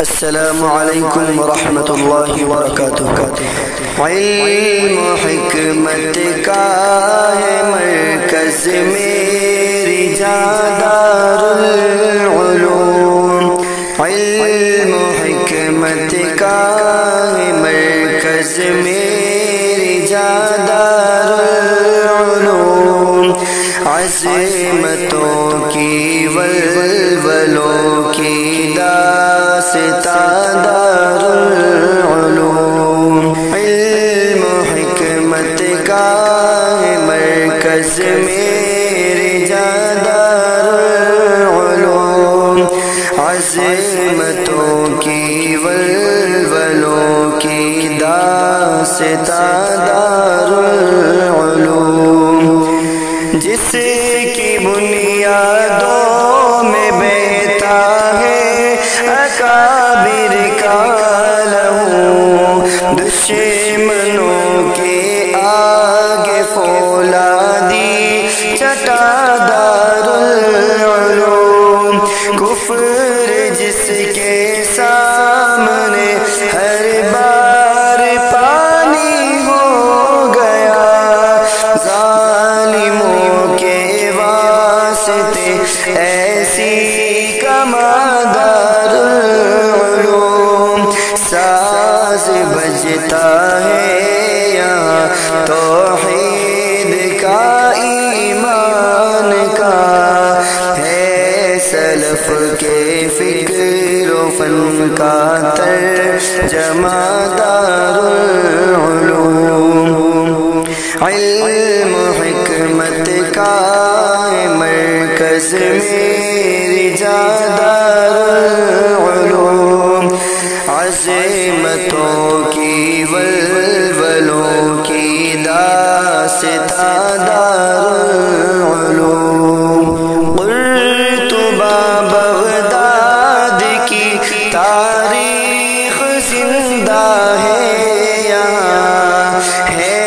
السلام علیکم ورحمۃ اللہ وبرکاتہ۔ علم و حکمت کا ہے مرکز میری جاں دارالعلوم، علم و حکمت کا ہے مرکز میری جاں دارالعلوم، عظمتوں کی ولولوں کی داستان دارالعلوم، علم و حکمت کا ہے مرکز میری جاں دارالعلوم، عظمتوں کی ولولوں کی داستان دارالعلوم، جس کی بنیادوں میں بہتا ہے اکابر کا لہو، دشمنوں کے آگے فولادی چٹا دارالعلوم، کفر جس کے سامنے ہر بار پانی ہو گیا، ظالموں کے واسطے ایسی کما دارالعلوم، ساز بجتا ہے یہاں توحید کا ایمان کا، ہے سلف کے فکر و فن کا ترجمہ دارالعلوم، علم و حکمت کا مرکز میری جاں دارالعلوم، عظمتوں کی ولولوں کی داستان دارالعلوم، قرطبہ بغداد کی تاریخ زندہ ہے یہاں، ہے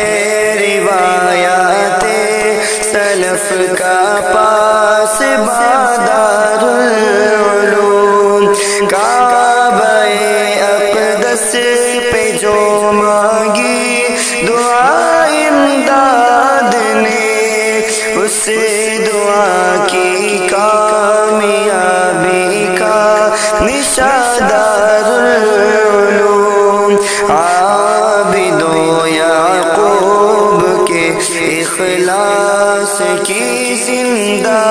روایات سلف کا پاس دارالعلوم، کعبہ اقدس پہ جو مانگی دعا امداد نے، اس دعا کی کامیابی کا نشاں دارالعلوم، عابد و یعقوب کے اخلاص کی زندہ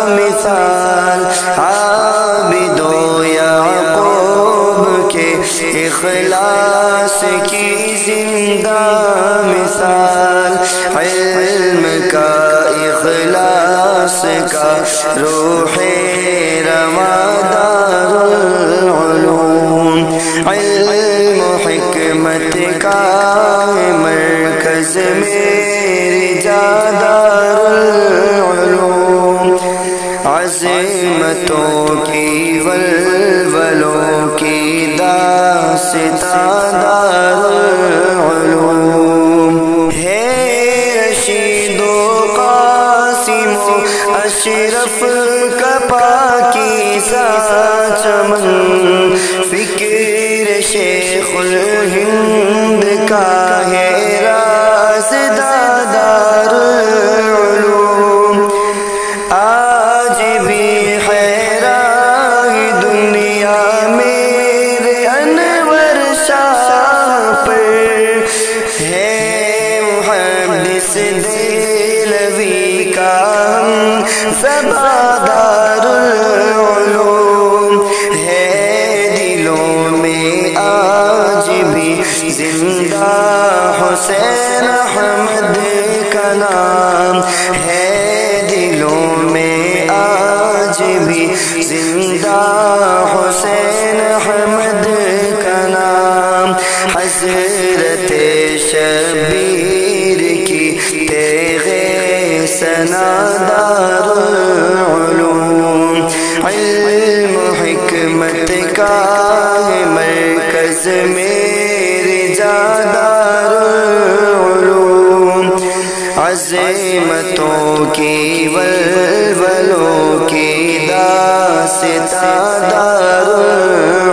مثال، عابد و یعقوب کے اخلاص کی زندہ مثال، علم کا اخلاص کا روح رواں دارالعلوم، علم و حکمت کا مرکز میری جاں دارالعلوم، عظمتوں کی ولولوں کی داستان دارالعلوم، ہے رشید و قاسم و اشرف کا پاکیزہ چمن، فکر شیخ الہند کا ہے رازداں دارالعلوم، آج بھی حیران دنیا میرے انور شاہ پر، ہے محدث دہلوی کا ہم زباں دارالعلوم، ہے دلوں میں آج بھی زندہ حسین احمد کا نام، ہے دلوں میں آج بھی زندہ حسین احمد کا نام، حضرت شبیر کی تیغ ثنا دارالعلوم، علم و حکمت کا مرکز میری جاں دارالعلوم، عظمتوں کی ولولوں کی داستان دارالعلوم۔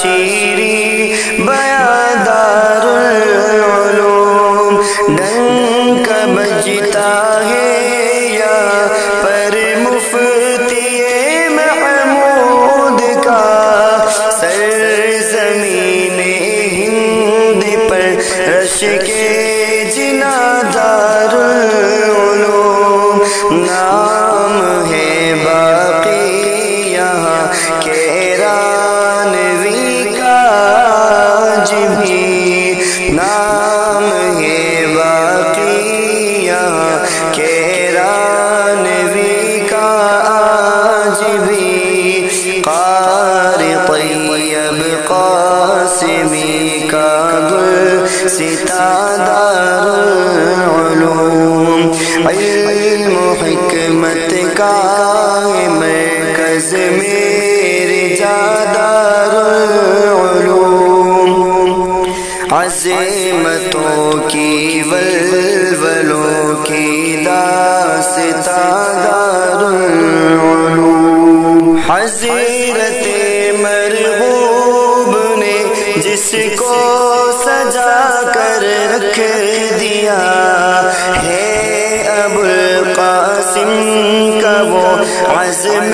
شیری بیادار العلوم ڈنک بجتا ہے یا پر مفتی محمود کا سرزمین ہند پر رش کے جنا دار العلوم نام ہے باقی یہاں کیرانوی کا آج بھی نام ہے باقی یہاں کیرانوی کا آج بھی قاری طیب قاسمی کا گلستہ دار العلوم علم و حکمت کا مرکز میرے جا دار العلوم عظمتوں کی ولولوں کی داستان دار العلوم حضرت مرغوب نے جس کو سجا کر رکھ دیا ہے ابو القاسم کا وہ عزم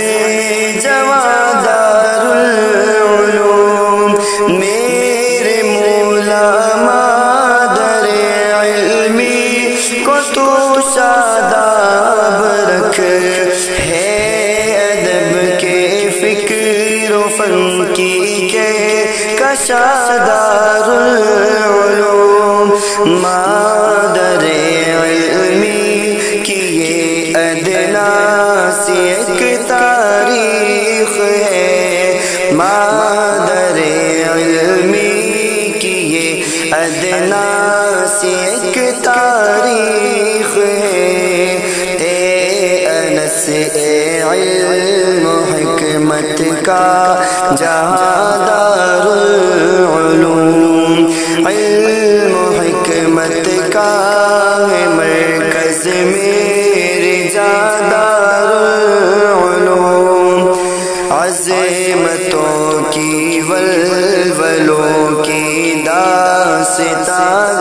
جواں دار العلوم میرے مولا مادر علمی کو تو شاداب رکھ ہے ادب کے فکر و فن کی کے کشادار العلوم مادر علمی کی یہ ادنا سی ایک تاریخ ہے مادر علمی کی یہ ادنا سی ایک تاریخ ہے اے انس اے علم و حکمت کا جہاں دار العلوم علم و حکمت کا مرکز میرے جا دار العلوم عظمتوں کی ولولوں کی داستان